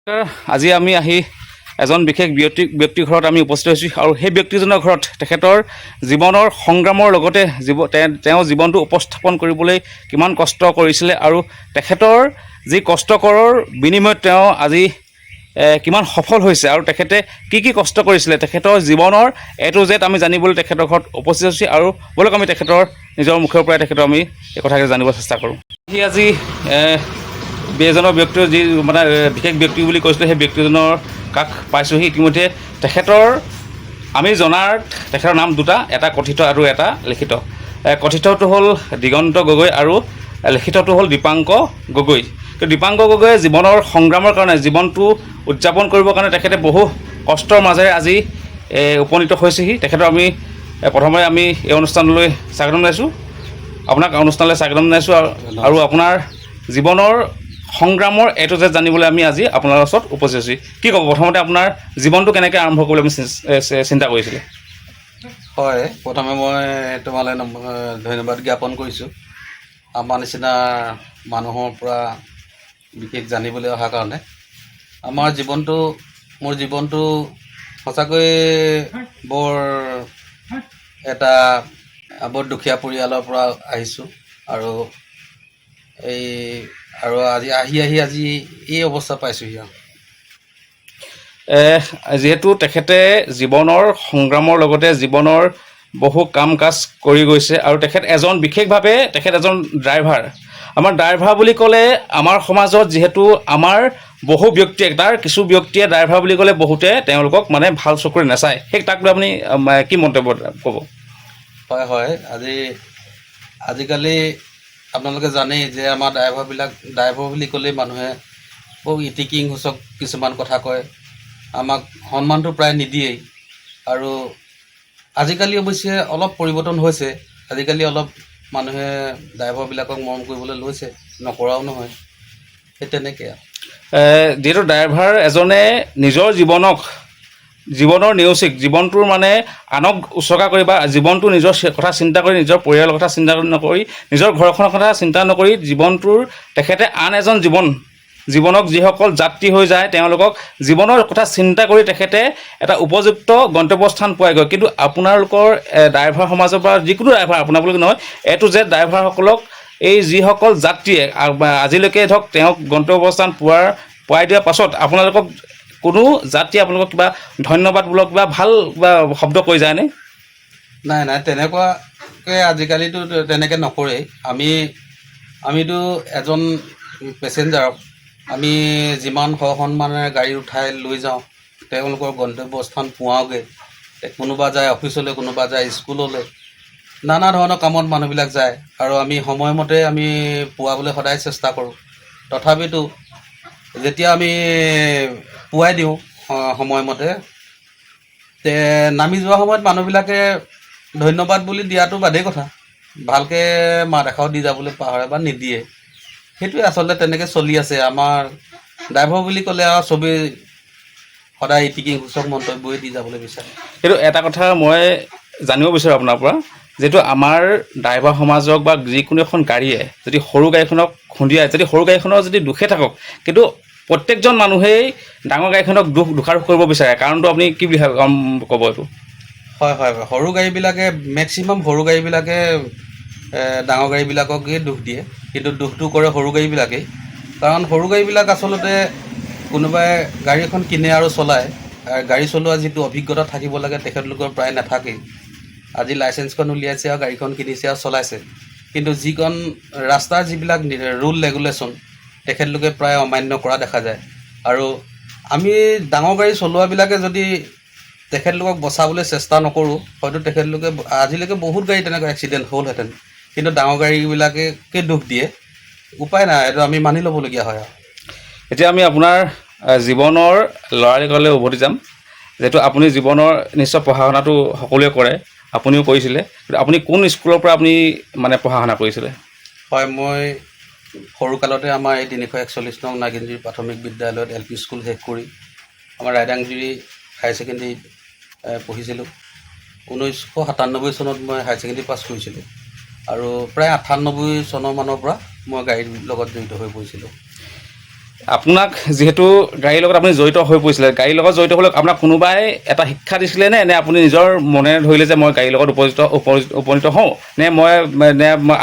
আজি আমি আহি এজন বিশেষ ব্যক্তিৰ ঘৰত আমি উপস্থিত হৈছোঁ আৰু সেই ব্যক্তিজনৰ ঘৰত তেখেতৰ জীৱনৰ সংগ্ৰামৰ লগতে তেওঁ জীৱনটো উপস্থাপন কৰিবলৈ কিমান কষ্ট কৰিছিলে আৰু তেখেতৰ যি কষ্টকৰৰ বিনিময়ত তেওঁ আজি কিমান সফল হৈছে আৰু তেখেতে কি কষ্ট কৰিছিলে তেখেতৰ জীৱনৰ A to Z আমি জানিবলৈ তেখেতৰ ঘৰত উপস্থিত হৈছোঁ আৰু বলক আমি তেখেতৰ নিজৰ মুখৰ পৰাই তেখেতৰ আমি এই কথাকে জানিব চেষ্টা কৰোঁ। সি আজি এজনৰ ব্যক্তিৰ যি মানে বিশেষ ব্যক্তি বুলি কৈছিলে সেই ব্যক্তিজনৰ কাষ পাইছোঁহি। ইতিমধ্যে তেখেতৰ আমি জনাৰ তেখেতৰ নাম দুটা, এটা কথিত আৰু এটা লিখিত। কথিতটো হ'ল দিগন্ত গগৈ আৰু লিখিতটো হ'ল দীপাংক গগৈ। কিন্তু দীপাংক গগৈয়ে জীৱনৰ সংগ্ৰামৰ কাৰণে জীৱনটো উদযাপন কৰিবৰ কাৰণে তেখেতে বহু কষ্টৰ মাজেৰে আজি উপনীত হৈছেহি। তেখেতৰ আমি প্ৰথমে আমি এই অনুষ্ঠানলৈ স্বাগতম জনাইছোঁ, আপোনাক অনুষ্ঠানলৈ স্বাগতম জনাইছোঁ আৰু আপোনাৰ জীৱনৰ সংগ্ৰামৰ A to Z জানিবলৈ আমি আজি আপোনাৰ ওচৰত উপস্থিত হৈছোঁ। কি ক'ব প্ৰথমতে আপোনাৰ জীৱনটো কেনেকৈ আৰম্ভ কৰিবলৈ আমি চিন্তা কৰিছিলে? হয়, প্ৰথমে মই তোমালৈ ধন্যবাদ জ্ঞাপন কৰিছোঁ আমাৰ নিচিনা মানুহৰ পৰা বিশেষ জানিবলৈ অহাৰ কাৰণে। মোৰ জীৱনটো সঁচাকৈ বৰ দুখীয়া পৰিয়ালৰ পৰা আহিছোঁ আৰু আজি এই অৱস্থা পাইছোঁহি। যিহেতু তেখেতে জীৱনৰ সংগ্ৰামৰ লগতে জীৱনৰ বহু কাম কাজ কৰি গৈছে আৰু বিশেষভাৱে তেখেত এজন ড্ৰাইভাৰ। আমাৰ ড্ৰাইভাৰ বুলি ক'লে আমাৰ সমাজত যিহেতু আমাৰ বহু ব্যক্তিয়ে তাৰ কিছু ব্যক্তিয়ে ড্ৰাইভাৰ বুলি ক'লে বহুতে তেওঁলোকক মানে ভাল চকুৰে নাচায়, তাক লৈ আপুনি কি মন্তব্য ক'ব? হয়, আজিকালি আপোনালোকে জানেই যে আমাৰ ড্ৰাইভাৰ বুলি ক'লেই মানুহে বহু ইটিকিং সূচক কিছুমান কথা কয়, আমাক সন্মানটো প্ৰায় নিদিয়েই। আৰু আজিকালি অৱশ্যে অলপ পৰিৱৰ্তন হৈছে, আজিকালি অলপ মানুহে ড্ৰাইভাৰবিলাকক মৰম কৰিবলৈ লৈছে, নকৰাও নহয়, সেই তেনেকৈ। যিহেতু ড্ৰাইভাৰ এজনে নিজৰ জীৱনৰ নেওচিক জীৱনটোৰ মানে আনক উচৰ্গা কৰি বা জীৱনটো নিজৰ কথা চিন্তা কৰি নিজৰ পৰিয়ালৰ কথা চিন্তা নকৰি নিজৰ ঘৰখনৰ কথা চিন্তা নকৰি জীৱনটোৰ তেখেতে আন এজন জীৱনক যিসকল যাত্ৰী হৈ যায় তেওঁলোকক জীৱনৰ কথা চিন্তা কৰি তেখেতে এটা উপযুক্ত গন্তব্যস্থান পোৱাইগৈ। কিন্তু আপোনালোকৰ ড্ৰাইভাৰ সমাজৰ পৰা যিকোনো ড্ৰাইভাৰ আপোনালোক নহয় A to Z ড্ৰাইভাৰসকলক এই যিসকল যাত্ৰীয়ে আজিলৈকে ধৰক তেওঁক গন্তব্যস্থান পোৱাই দিয়াৰ পাছত আপোনালোকক কোনো যাত্ৰী আপোনালোকক কিবা ধন্যবাদমূলক কিবা ভাল কিবা শব্দ কৈ যায়নে? নাই, তেনেকুৱাকৈ আজিকালিতো তেনেকৈ নকৰেই। আমিতো এজন পেচেঞ্জাৰক আমি যিমান সসন্মানেৰে গাড়ী উঠাই লৈ যাওঁ, তেওঁলোকৰ গন্তব্যস্থান পোৱাওগৈ। কোনোবা যায় অফিচলৈ, কোনোবা যায় স্কুললৈ, নানা ধৰণৰ কামত মানুহবিলাক যায় আৰু আমি সময়মতে আমি পোৱাবলৈ সদায় চেষ্টা কৰোঁ। তথাপিতো যেতিয়া আমি পোৱাই দিওঁ সময়মতে, নামি যোৱা সময়ত মানুহবিলাকে ধন্যবাদ বুলি দিয়াটো বাদেই কথা, ভালকৈ মাত এষাৰো দি যাবলৈ পাহৰে বা নিদিয়ে। সেইটোৱে আচলতে তেনেকৈ চলি আছে। আমাৰ ড্ৰাইভাৰ বুলি ক'লে আৰু চবেই সদায় ইটিকিং সূচক মন্তব্যই দি যাবলৈ বিচাৰে। কিন্তু এটা কথা মই জানিব বিচাৰোঁ আপোনাৰ পৰা, যিহেতু আমাৰ ড্ৰাইভাৰ সমাজক বা যিকোনো এখন গাড়ীয়ে যদি সৰু গাড়ীখনক খুন্দিয়াই, যদি সৰু গাড়ীখনৰ যদি দুখে থাকক, কিন্তু প্ৰত্যেকজন মানুহেই ডাঙৰ গাড়ীখনক দোষাৰোপ কৰিব বিচাৰে। কাৰণটো আপুনি কি বুলি ক'ব এইটো? হয়, সৰু গাড়ীবিলাকে মেক্সিমাম সৰু গাড়ীবিলাকে ডাঙৰ গাড়ীবিলাককেই দোষ দিয়ে, কিন্তু দোষটো কৰে সৰু গাড়ীবিলাকেই। কাৰণ সৰু গাড়ীবিলাক আচলতে কোনোবাই গাড়ী এখন কিনে আৰু চলায়, গাড়ী চলোৱা যিটো অভিজ্ঞতা থাকিব লাগে তেখেতলোকৰ প্ৰায় নাথাকেই। আজি লাইচেঞ্চখন উলিয়াইছে আৰু গাড়ীখন কিনিছে আৰু চলাইছে, কিন্তু যিকণ ৰাস্তাৰ যিবিলাক ৰুল ৰেগুলেশ্যন তেখেতলোকে প্ৰায় অমান্য কৰা দেখা যায়। আৰু আমি ডাঙৰ গাড়ী চলোৱাবিলাকে যদি তেখেতলোকক বচাবলৈ চেষ্টা নকৰোঁ, হয়তো তেখেতলোকে আজিলৈকে বহুত গাড়ী তেনেকুৱা এক্সিডেণ্ট হ'লহেঁতেন, কিন্তু ডাঙৰ গাড়ীবিলাকে দোষ দিয়ে। উপায় নাই, এইটো আমি মানি ল'বলগীয়া হয়। এতিয়া আমি আপোনাৰ জীৱনৰ ল'ৰালিকালৈ উভতি যাম। যিহেতু আপুনি জীৱনৰ নিশ্চয় পঢ়া শুনাটো সকলোৱে কৰে, আপুনিও কৰিছিলে, আপুনি কোন স্কুলৰ পৰা আপুনি মানে পঢ়া শুনা কৰিছিলে? হয়, মই সৰুকালতে আমাৰ এই 341 নং নাগিনজুৰি প্ৰাথমিক বিদ্যালয়ত LP স্কুল শেষ কৰি আমাৰ ৰাইদাংজুৰি হায়াৰ ছেকেণ্ডেৰী পঢ়িছিলোঁ। 1997 চনত মই হায়াৰ ছেকেণ্ডেৰী পাছ কৰিছিলোঁ আৰু প্ৰায় 98 চনৰ মানৰ পৰা মই গাড়ীৰ লগত জড়িত হৈ পৰিছিলোঁ। আপোনাক যিহেতু গাড়ীৰ লগত আপুনি জড়িত হৈ পৰিছিলে, গাড়ীৰ লগত জড়িত হ'লে আপোনাক কোনোবাই এটা শিক্ষা দিছিলে নে আপুনি নিজৰ মনেৰে ধৰিলে যে মই গাড়ীৰ লগত উপনীত হওঁ, নে মই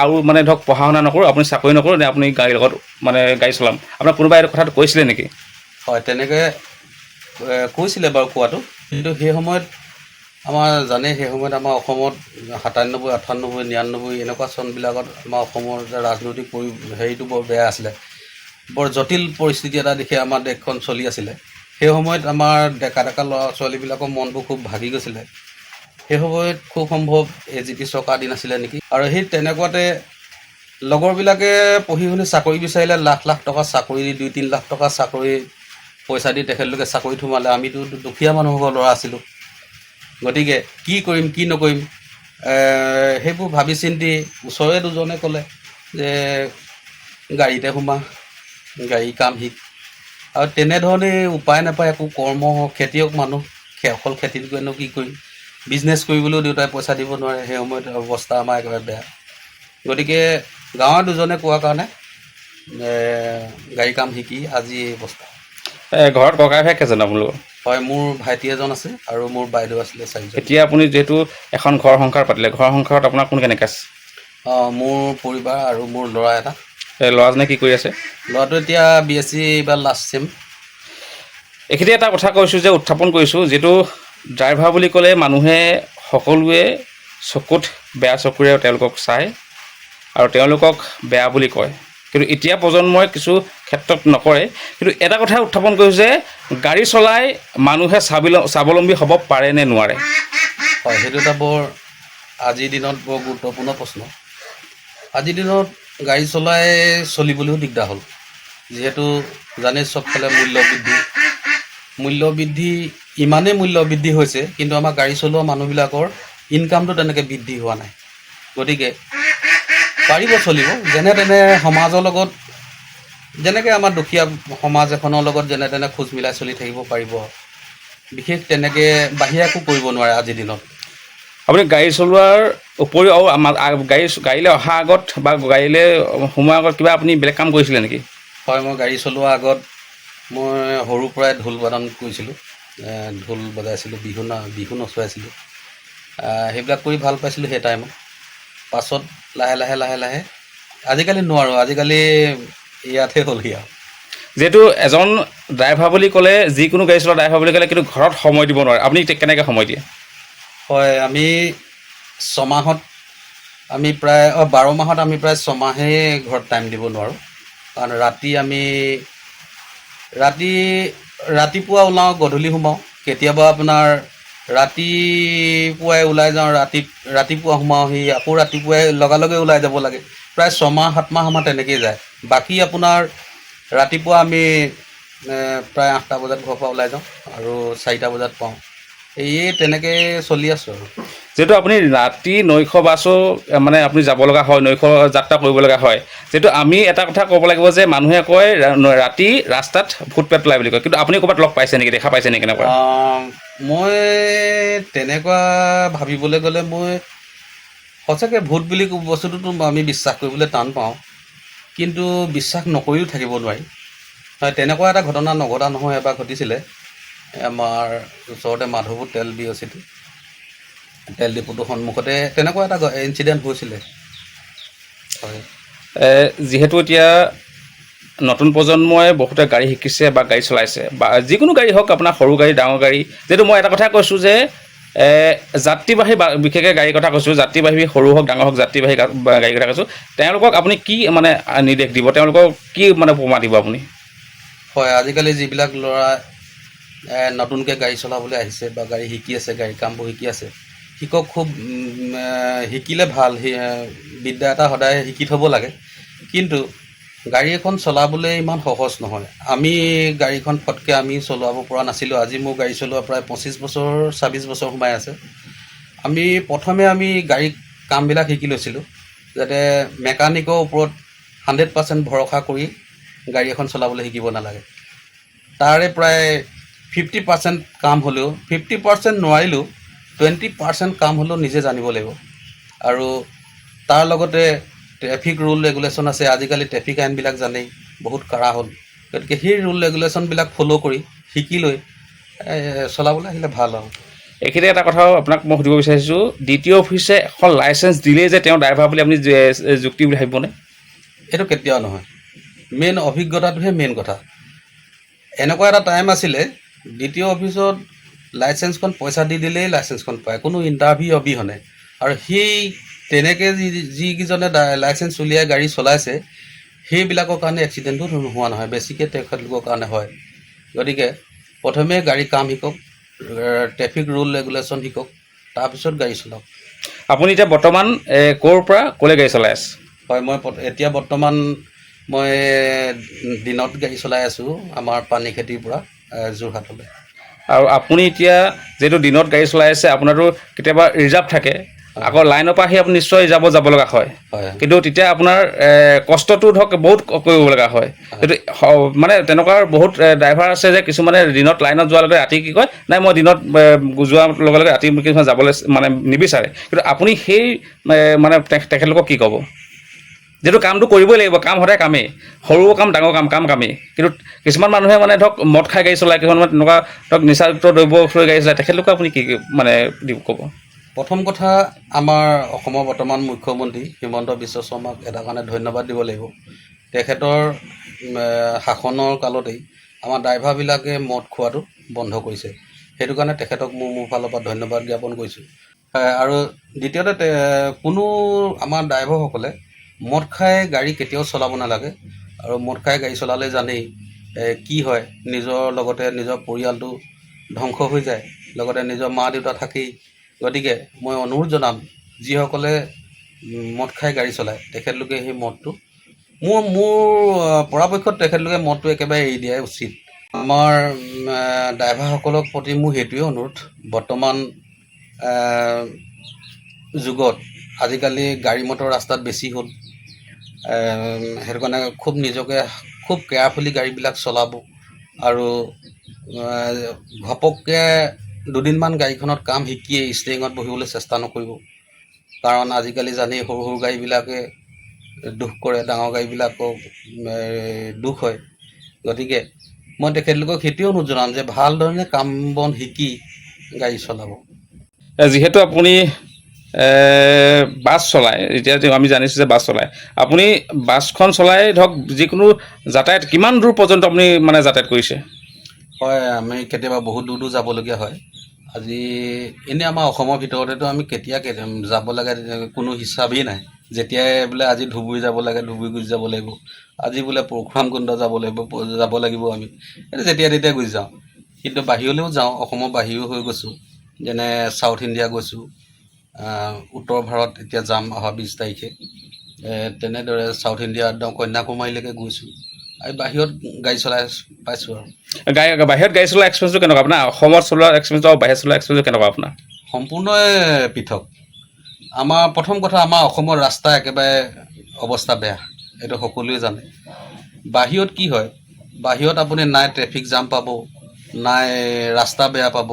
আৰু মানে ধৰক পঢ়া শুনা নকৰোঁ, আপুনি চাকৰি নকৰোঁ, নে আপুনি গাড়ীৰ লগত মানে গাড়ী চলাম, আপোনাক কোনোবাই এইটো কথাটো কৈছিলে নেকি? হয়, তেনেকৈ কৈছিলে বাৰু কোৱাটো, কিন্তু সেই সময়ত আমাৰ জানে সেই সময়ত আমাৰ অসমত 97, 98, 99 এনেকুৱা চনবিলাকত আমাৰ অসমৰ যে ৰাজনৈতিক হেৰিটো বৰ বেয়া আছিলে, বৰ জটিল পৰিস্থিতি এটা দেখি আমাৰ দেশখন চলি আছিলে। সেই সময়ত আমাৰ ডেকা ল'ৰা ছোৱালীবিলাকৰ মনবোৰ খুব ভাগি গৈছিলে। সেই সময়ত খুব সম্ভৱ AGP চৰকাৰ দিন আছিলে নেকি। আৰু সেই তেনেকুৱাতে লগৰবিলাকে পঢ়ি শুনি চাকৰি বিচাৰিলে, লাখ লাখ টকা চাকৰি, 2-3 লাখ টকা চাকৰি পইচা দি তেখেতলোকে চাকৰিত সোমালে। আমিতো দুখীয়া মানুহৰ ল'ৰা আছিলোঁ, গতিকে কি কৰিম কি নকৰিম সেইবোৰ ভাবি চিন্তি ওচৰৰে দুজনে ক'লে যে গাড়ীতে সোমা, গাড়ী কাম শিক। আৰু তেনেধৰণে উপায় নাপায়, একো কৰ্ম, খেতিয়ক মানুহ, অকল খেতিত গৈনো কি কৰিম, বিজনেছ কৰিবলৈও দেউতাই পইচা দিব নোৱাৰে। সেই সময়ত অৱস্থা আমাৰ একেবাৰে বেয়া, গতিকে গাঁৱৰ দুজনে কোৱাৰ কাৰণে গাড়ী কাম শিকি আজি এই অৱস্থা। ঘৰত ককাই ভাই কেইজন আপোনালোকৰ? হয়, মোৰ ভাইটি এজন আছে আৰু মোৰ বাইদেউ আছিলে 4জন। এতিয়া আপুনি যিহেতু এখন ঘৰ সংসাৰ পাতিলে, ঘৰ সংসাৰত আপোনাৰ কোন কেনেকৈ আছে? মোৰ পৰিবাৰ আৰু মোৰ ল'ৰা এটা। ল'ৰাজনে কি কৰি আছে? ল'ৰাটো এতিয়া BSc এইবাৰ লাষ্ট ছেম। এইখিনি এটা কথা কৈছোঁ যে উত্থাপন কৰিছোঁ, যিটো ড্ৰাইভাৰ বুলি ক'লে মানুহে সকলোৱে চকুত বেয়া চকুৰে তেওঁলোকক চায় আৰু তেওঁলোকক বেয়া বুলি কয়, কিন্তু এতিয়া প্ৰজন্মই কিছু ক্ষেত্ৰত নকৰে। কিন্তু এটা কথা উত্থাপন কৰিছোঁ যে গাড়ী চলাই মানুহে স্বাৱলম্বী হ'ব পাৰে নে নোৱাৰে? হয়, সেইটো এটা বৰ আজিৰ দিনত বৰ গুৰুত্বপূৰ্ণ প্ৰশ্ন। আজিৰ দিনত গাড়ী চলাই চলিবলৈও দিগদাৰ হ'ল, যিহেতু জানে চবফালে মূল্য বৃদ্ধি ইমানেই মূল্য বৃদ্ধি হৈছে, কিন্তু আমাৰ গাড়ী চলোৱা মানুহবিলাকৰ ইনকামটো তেনেকৈ বৃদ্ধি হোৱা নাই। গতিকে পাৰিব চলিব যেনে তেনে সমাজৰ লগত, যেনেকৈ আমাৰ দুখীয়া সমাজ এখনৰ লগত যেনে তেনে খোজ মিলাই চলি থাকিব পাৰিব, বিশেষ তেনেকৈ বাহিৰে একো কৰিব নোৱাৰে আজিৰ দিনত। আপুনি গাড়ী চলোৱাৰ উপৰিও আৰু গাড়ীলৈ অহাৰ আগত বা গাড়ীলৈ সোমোৱাৰ আগত কিবা আপুনি বেলেগ কাম কৰিছিলে নেকি? হয়, মই গাড়ী চলোৱাৰ আগত মই সৰুৰ পৰাই ঢোল বাদন কৰিছিলোঁ, ঢোল বজাইছিলোঁ, বিহু নচুৱাইছিলোঁ। সেইবিলাক কৰি ভাল পাইছিলোঁ সেই টাইমত। পাছত লাহে লাহে আজিকালি নোৱাৰোঁ, আজিকালি ইয়াতহে হ'লহি আৰু। যিহেতু এজন ড্ৰাইভাৰ বুলি ক'লে, যিকোনো গাড়ী চলোৱা ড্ৰাইভাৰ বুলি ক'লে কিন্তু ঘৰত সময় দিব নোৱাৰে, আপুনি কেনেকৈ সময় দিয়ে? হয়, আমি 6 মাহত আমি প্ৰায় 12 মাহত আমি প্ৰায় 6 মাহেই ঘৰত টাইম দিব নোৱাৰোঁ। কাৰণ ৰাতিপুৱা ওলাওঁ, গধূলি সোমাওঁ। কেতিয়াবা আপোনাৰ ৰাতিপুৱাই ওলাই যাওঁ, ৰাতিপুৱা সোমাওঁহি, আকৌ ৰাতিপুৱাই লগালগে ওলাই যাব লাগে। প্ৰায় 6 মাহ 7 মাহ আমাৰ তেনেকৈয়ে যায়। বাকী আপোনাৰ ৰাতিপুৱা আমি প্ৰায় 8টা বজাত ঘৰৰ পৰা ওলাই যাওঁ আৰু 4টা বজাত পাওঁ। তেনেকৈ চলি আছোঁ আৰু। যিহেতু আপুনি ৰাতি নৈশ বাছো মানে আপুনি যাব লগা হয়, নৈশ যাত্ৰা কৰিব লগা হয়, যিহেতু আমি এটা কথা ক'ব লাগিব যে মানুহে কয় ৰাতি ৰাস্তাত ভূত পেট ওলাই বুলি কয়, কিন্তু আপুনি ক'ৰবাত লগ পাইছে নেকি, দেখা পাইছে নেকি কেনেকুৱা? মই তেনেকুৱা ভাবিবলৈ গ'লে মই সঁচাকৈ ভূত বুলি বস্তুটোতো আমি বিশ্বাস কৰিবলৈ টান পাওঁ, কিন্তু বিশ্বাস নকৰিও থাকিব নোৱাৰি। হয়, তেনেকুৱা এটা ঘটনা নঘটা নহয়, এবাৰ ঘটিছিলে আমাৰ ওচৰতে মাধৱপুৰ তেল ডিপুটোৰ সন্মুখতে তেনেকুৱা এটা ইনচিডেণ্ট হৈছিলে। হয়, যিহেতু এতিয়া নতুন প্ৰজন্মই বহুতে গাড়ী শিকিছে বা গাড়ী চলাইছে, বা যিকোনো গাড়ী হওক, আপোনাৰ সৰু গাড়ী ডাঙৰ গাড়ী, যিহেতু মই এটা কথাই কৈছোঁ যে যাত্ৰীবাহী বিশেষকৈ গাড়ীৰ কথা কৈছোঁ, যাত্ৰীবাহী সৰু হওক ডাঙৰ হওক, যাত্ৰীবাহী গাড়ীৰ কথা কৈছোঁ, তেওঁলোকক আপুনি কি মানে নিৰ্দেশ দিব, তেওঁলোকক কি মানে উপমা দিব আপুনি? হয়, আজিকালি যিবিলাক ল'ৰা নতুনকৈ গাড়ী চলাবলৈ আহিছে বা গাড়ী শিকি আছে, গাড়ী কামবোৰ শিকি আছে, শিকক, খুব শিকিলে ভাল, বিদ্যা এটা সদায় শিকি থ'ব লাগে। কিন্তু গাড়ী এখন চলাবলৈ ইমান সহজ নহয়। আমি গাড়ীখন ফটকৈ আমি চলাব পৰা নাছিলোঁ। আজি মোৰ গাড়ী চলোৱা প্ৰায় 25 বছৰ 26 বছৰ সোমাই আছে। প্ৰথমে আমি গাড়ী কামবিলাক শিকি লৈছিলোঁ, যাতে মেকানিকৰ ওপৰত 100% ভৰসা কৰি গাড়ী এখন চলাবলৈ শিকিব নালাগে। তাৰে প্ৰায় 50% কাম হ'লেও, 50% নোৱাৰিলেও 20% কাম হ'লেও নিজে জানিব লাগিব। আৰু তাৰ লগতে ট্ৰেফিক ৰুল ৰেগুলেশ্যন আছে, আজিকালি ট্ৰেফিক আইনবিলাক জানেই, বহুত কাঢ়া হ'ল। গতিকে সেই ৰুল ৰেগুলেশ্যনবিলাক ফ'ল' কৰি শিকি লৈ চলাবলৈ আহিলে ভাল আৰু। এইখিনি এটা কথাও আপোনাক মই সুধিব বিচাৰিছোঁ, দ্বিতীয় অফিচে এখন লাইচেঞ্চ দিলেই যে তেওঁ ড্ৰাইভাৰ বুলি আপুনি যুক্তি বুলি ভাবিবনে? এইটো কেতিয়াও নহয়। মেইন অভিজ্ঞতাটোহে মেইন কথা। এনেকুৱা এটা টাইম আছিলে দ্বিতীয় অফিচত লাইচেঞ্চখন পইচা দি দিলেই লাইচেঞ্চখন পায়, কোনো ইণ্টাৰভিউ অবিহনে। আৰু সেই তেনেকৈ যিকেইজনে লাইচেঞ্চ উলিয়াই গাড়ী চলাইছে সেইবিলাকৰ কাৰণে এক্সিডেণ্টো নোহোৱা নহয়, বেছিকৈ তেখেতলোকৰ কাৰণে হয়। গতিকে প্ৰথমে গাড়ী কাম শিকক, ট্ৰেফিক ৰুল ৰেগুলেশ্যন শিকক, তাৰপিছত গাড়ী চলাওক। আপুনি এতিয়া বৰ্তমান ক'ৰ পৰা ক'লৈ গাড়ী চলাই আছে? হয়, মই এতিয়া বৰ্তমান মই দিনত গাড়ী চলাই আছোঁ আমাৰ পানীখেতিৰ পৰা যোৰহাটলৈ। আৰু আপুনি এতিয়া যিহেতু দিনত গাড়ী চলাই আছে, আপোনাৰতো কেতিয়াবা ৰিজাৰ্ভ থাকে, আকৌ লাইনৰ পৰা আহি আপুনি নিশ্চয় ৰিজাৰ্ভত যাব লগা হয়। কিন্তু তেতিয়া আপোনাৰ কষ্টটো ধৰক বহুত কৰিব লগা হয়। কিন্তু মানে তেনেকুৱা বহুত ড্ৰাইভাৰ আছে যে কিছুমানে দিনত লাইনত যোৱাৰ লগে ৰাতি কি কয়, নাই মই দিনত যোৱাৰ লগে লগে ৰাতি কিছুমান যাবলৈ মানে নিবিচাৰে। কিন্তু আপুনি সেই মানে তেখেতলোকক কি ক'ব? যিহেতু কামটো কৰিবই লাগিব, কাম সদায় কামেই, সৰু কাম ডাঙৰ কামেই। কিন্তু কিছুমান মানুহে মানে ধৰক মদ খাই গাড়ী চলায়, কিছুমান মানে তেনেকুৱা ধৰক নিচাযুক্ত দ্ৰব্য লৈ গাড়ী চলায়, তেখেতলোকক আপুনি কি মানে ক'ব? প্ৰথম কথা, আমাৰ অসমৰ বৰ্তমান মুখ্যমন্ত্ৰী হিমন্ত বিশ্ব শৰ্মাক এটা কাৰণে ধন্যবাদ দিব লাগিব। তেখেতৰ শাসনৰ কালতেই আমাৰ ড্ৰাইভাৰবিলাকে মদ খোৱাটো বন্ধ কৰিছে। সেইটো কাৰণে তেখেতক মোৰ ফালৰ পৰা ধন্যবাদ জ্ঞাপন কৰিছোঁ। আৰু দ্বিতীয়তে কোনো আমাৰ ড্ৰাইভাৰসকলে মদ খাই গাড়ী কেতিয়াও চলাব নালাগে। আৰু মদ খাই গাড়ী চলালে জানেই কি হয়, নিজৰ লগতে নিজৰ পৰিয়ালটো ধ্বংস হৈ যায়, লগতে নিজৰ মা দেউতা থাকেই। গতিকে মই অনুৰোধ জনাম, যিসকলে মদ খাই গাড়ী চলায় তেখেতলোকে সেই মদটো মোৰ পৰাপক্ষত তেখেতলোকে মদটো একেবাৰে এৰি দিয়াই উচিত। আমাৰ ড্ৰাইভাৰসকলৰ প্ৰতি মোৰ সেইটোৱে অনুৰোধ, বৰ্তমান যুগত আজিকালি গাড়ী মটৰ ৰাস্তাত বেছি হ'ল। সেইটো কাৰণে নিজকে খুব কেয়াৰফুলি গাড়ীবিলাক চলাব। আৰু ঘপককৈ দুদিনমান গাড়ীখনত কাম শিকিয়ে ষ্টেৰিঙত বহিবলৈ চেষ্টা নকৰিব। কাৰণ আজিকালি জানেই সৰু সৰু গাড়ীবিলাকে দুখ কৰে, ডাঙৰ গাড়ীবিলাকক দুখ হয়। গতিকে মই তেখেতলোকক সেইটোৱে অনুৰোধ জনাম যে ভালধৰণে কাম বন শিকি গাড়ী চলাব। যিহেতু আপুনি বাছ চলায়, এতিয়া আমি জানিছোঁ যে বাছ চলায়, আপুনি বাছখন চলাই ধৰক যিকোনো যাতায়াত কিমান দূৰ পৰ্যন্ত আপুনি মানে যাতায়াত কৰিছে? হয়, আমি কেতিয়াবা বহুত দূৰ দূৰ যাবলগীয়া হয়। আজি এনেই আমাৰ অসমৰ ভিতৰতেতো আমি কেতিয়া যাব লাগে কোনো হিচাপেই নাই। যেতিয়াই বোলে আজি ধুবুৰী যাব লাগে ধুবুৰী গুচি যাব লাগিব, আজি বোলে পৰশুৰাম কুণ্ড যাব লাগিব আমি যেতিয়া তেতিয়া গুচি যাওঁ। কিন্তু বাহিৰলৈও যাওঁ, অসমৰ বাহিৰো হৈ গৈছোঁ, যেনে ছাউথ ইণ্ডিয়া গৈছোঁ, উত্তৰ ভাৰত এতিয়া যাম অহা 20 তাৰিখে। তেনেদৰে ছাউথ ইণ্ডিয়া একদম কন্যাকুমাৰীলৈকে গৈছোঁ। আৰু বাহিৰত গাড়ী চলাই পাইছোঁ। আৰু বাহিৰত গাড়ী চলোৱা এক্সপিৰিয়েঞ্চটো কেনেকুৱা আপোনাৰ? অসমত চলোৱা এক্সপিৰিয়েঞ্চ আৰু বাহিৰত চলোৱা এক্সপিৰিয়েঞ্চটো কেনেকুৱা আপোনাৰ? সম্পূৰ্ণই পৃথক। আমাৰ প্ৰথম কথা, আমাৰ অসমৰ ৰাস্তা একেবাৰে অৱস্থা বেয়া, এইটো সকলোৱে জানে। বাহিৰত কি হয়, বাহিৰত আপুনি নাই ট্ৰেফিক জাম পাব, নাই ৰাস্তা বেয়া পাব।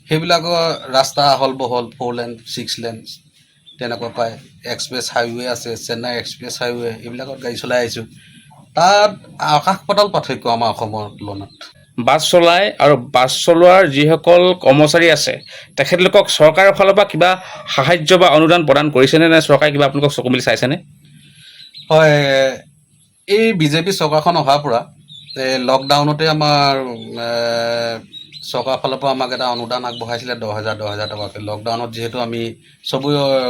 সেইবিলাকৰ ৰাস্তা আহল বহল, 4 লেন 6 লেন তেনেকুৱা পায়। এক্সপ্ৰেছ হাইৱে আছে, চেন্নাই এক্সপ্ৰেছ হাইৱে, এইবিলাকত গাড়ী চলাই আহিছোঁ। তাত আকাশ পাতাল পাৰ্থক্য আমাৰ অসমৰ তুলনাত। বাছ চলায় আৰু বাছ চলোৱাৰ যিসকল কৰ্মচাৰী আছে তেখেতলোকক চৰকাৰৰ ফালৰ পৰা কিবা সাহাৰ্য বা অনুদান প্ৰদান কৰিছেনে, নে চৰকাৰে কিবা আপোনালোকক চকু মেলি চাইছেনে? হয়, এই বিজেপি চৰকাৰখন অহাৰ পৰা লকডাউনতে আমাৰ চৰকাৰৰ ফালৰ পৰা আমাক এটা অনুদান আগবঢ়াইছিলে 10,000 টকাকৈ। লকডাউনত যিহেতু আমি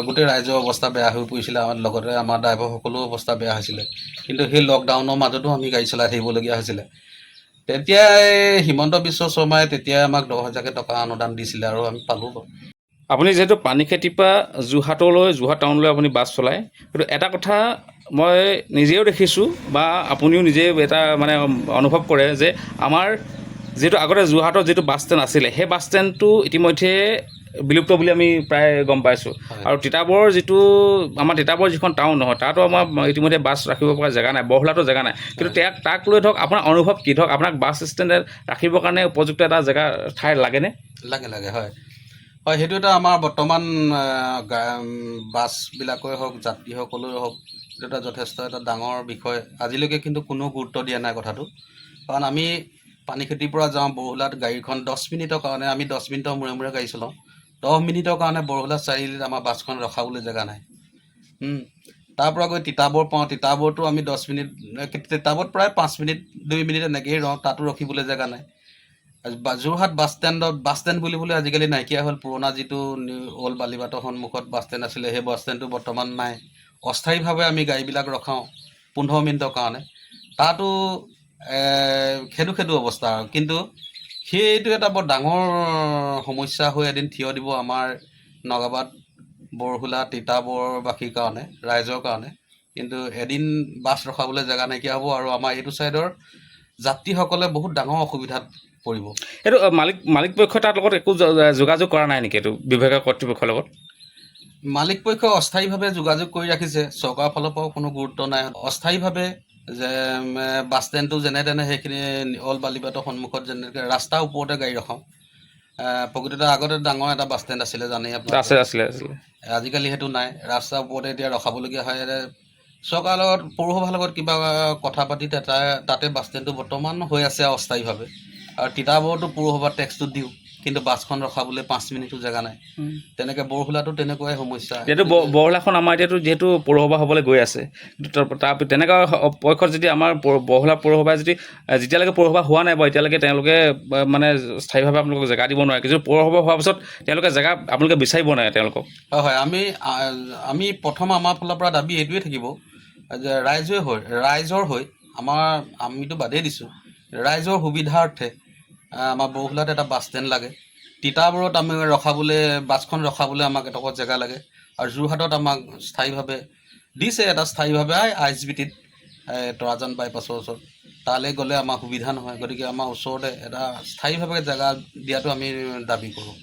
গোটেই ৰাইজৰ অৱস্থা বেয়া হৈ পৰিছিলে, আমাৰ লগতে আমাৰ ড্ৰাইভাৰসকলেও অৱস্থা বেয়া হৈছিলে। কিন্তু সেই লকডাউনৰ মাজতো আমি গাড়ী চলাই থাকিবলগীয়া হৈছিলে। তেতিয়াই হিমন্ত বিশ্ব শৰ্মাই তেতিয়াই আমাক 10,000 টকা অনুদান দিছিলে আৰু আমি পালোঁ। আপুনি যিহেতু পানীখেতিৰ পৰা যোৰহাট টাউনলৈ আপুনি বাছ চলায়, কিন্তু এটা কথা মই নিজেও দেখিছোঁ বা আপুনিও নিজে এটা মানে অনুভৱ কৰে যে আমাৰ যিহেতু আগতে যোৰহাটৰ যিটো বাছ ষ্টেণ্ড আছিলে, সেই বাছ ষ্টেণ্ডটো ইতিমধ্যে বিলুপ্ত বুলি আমি প্ৰায় গম পাইছোঁ। আৰু তিতাবৰৰ যিখন টাউন নহয়, তাতো আমাৰ ইতিমধ্যে বাছ ৰাখিব পৰা জেগা নাই, বহলাটো জেগা নাই। কিন্তু তাক লৈ ধৰক আপোনাৰ অনুভৱ কি? ধৰক আপোনাক বাছ ষ্টেণ্ডত ৰাখিবৰ কাৰণে উপযুক্ত এটা জেগা ঠাই লাগেনে? লাগে, হয়। হয়, সেইটো এটা আমাৰ বৰ্তমান বাছবিলাকৰে হওক, যাত্ৰীসকলৰে হওক, এইটো এটা যথেষ্ট এটা ডাঙৰ বিষয়। আজিলৈকে কিন্তু কোনো গুৰুত্ব দিয়া নাই কথাটো। কাৰণ আমি পানীখেতিৰ পৰা যাওঁ বৰহোলাত গাড়ীখন 10 মিনিটৰ কাৰণে আমি 10 মিনিটৰ মূৰে মূৰে গাড়ী চলাওঁ 10 মিনিটৰ কাৰণে বৰহোলা চাৰিআলিত আমাৰ বাছখন ৰখাবলৈ জেগা নাই তাৰ পৰা গৈ তিতাবৰ পাওঁ তিতাবৰটো আমি 10 মিনিট তিতাবৰত প্ৰায় 5 মিনিট 2 মিনিট এনেকৈয়ে ৰওঁ তাতো ৰখিবলৈ জেগা নাই যোৰহাট বাছ ষ্টেণ্ড বুলিবলৈ আজিকালি নাইকিয়া হ'ল পুৰণা যিটো অল্ড বালিবাটৰ সন্মুখত বাছ ষ্টেণ্ড আছিলে সেই বাছ ষ্টেণ্ডটো বৰ্তমান নাই অস্থায়ীভাৱে আমি গাড়ীবিলাক ৰখাওঁ 15 মিনিটৰ কাৰণে তাতো খেদু অৱস্থা কিন্তু সেইটো এটা বৰ ডাঙৰ সমস্যা হৈ এদিন থিয় দিব আমাৰ নগাবাদ বৰহোলা তিতাবৰবাসীৰ কাৰণে ৰাইজৰ কাৰণে কিন্তু এদিন বাছ ৰখাবলৈ জেগা নাইকিয়া হ'ব আৰু আমাৰ এইটো ছাইডৰ যাত্ৰীসকলে বহুত ডাঙৰ অসুবিধাত পৰিব এইটো মালিক পক্ষই তাৰ লগত একো যোগাযোগ কৰা নাই নেকি এইটো বিভাগীয় কৰ্তৃপক্ষৰ লগত মালিক পক্ষই অস্থায়ীভাৱে যোগাযোগ কৰি ৰাখিছে চৰকাৰৰ ফালৰ পৰাও কোনো গুৰুত্ব নাই অস্থায়ীভাৱে যে বাছ ষ্টেণ্ডটো যেনে তেনে সেইখিনি অল্ড বালিবাটৰ সন্মুখত যেনেকৈ ৰাস্তাৰ ওপৰতে গাড়ী ৰখাওঁ প্ৰকৃততে আগতে ডাঙৰ এটা বাছ ষ্টেণ্ড আছিলে জানেই আপোনাৰ আছিলে আজিকালি সেইটো নাই ৰাস্তাৰ ওপৰতে এতিয়া ৰখাবলগীয়া হয় চৰকাৰৰ লগত পৌৰসভাৰ লগত কিবা কথা পাতি তাতে বাছ ষ্টেণ্ডটো বৰ্তমান হৈ আছে অস্থায়ীভাৱে আৰু তিতাবৰতো পৌৰসভাৰ টেক্সটো দিওঁ কিন্তু বাছখন ৰখাবলৈ 5 মিনিটো জেগা নাই তেনেকৈ বৰহোলাতো তেনেকুৱাই সমস্যা যিহেতু বৰহোলাখন আমাৰ এতিয়াতো যিহেতু পৌৰসভা হ'বলৈ গৈ আছে তাৰ তেনেকুৱা পক্ষত যদি আমাৰ বৰহোলা পৌৰসভাই যদি যেতিয়ালৈকে পৌৰসভা হোৱা নাই বাৰু এতিয়ালৈকে তেওঁলোকে মানে স্থায়ীভাৱে আপোনালোকক জেগা দিব নোৱাৰে কিন্তু পৌৰসভা হোৱাৰ পিছত তেওঁলোকে জেগা আপোনালোকে বিচাৰিব নোৱাৰে তেওঁলোকক হয় আমি প্ৰথম আমাৰ ফালৰ পৰা দাবী এইটোৱে থাকিব যে ৰাইজৰ হৈ আমিতো বাদেই দিছোঁ ৰাইজৰ সুবিধাৰ্থে আমাৰ বৰহোলাত এটা বাছ ষ্টেণ্ড লাগে তিতাবৰত আমি বাছখন ৰখাবলৈ আমাক এটুকুৰা জেগা লাগে আৰু যোৰহাটত আমাক স্থায়ীভাৱে দিছে এটা স্থায়ীভাৱে ISBTত তৰাজান বাইপাছৰ ওচৰত তালৈ গ'লে আমাৰ সুবিধা নহয় গতিকে আমাৰ ওচৰতে এটা স্থায়ীভাৱে জেগা দিয়াটো আমি দাবী কৰোঁ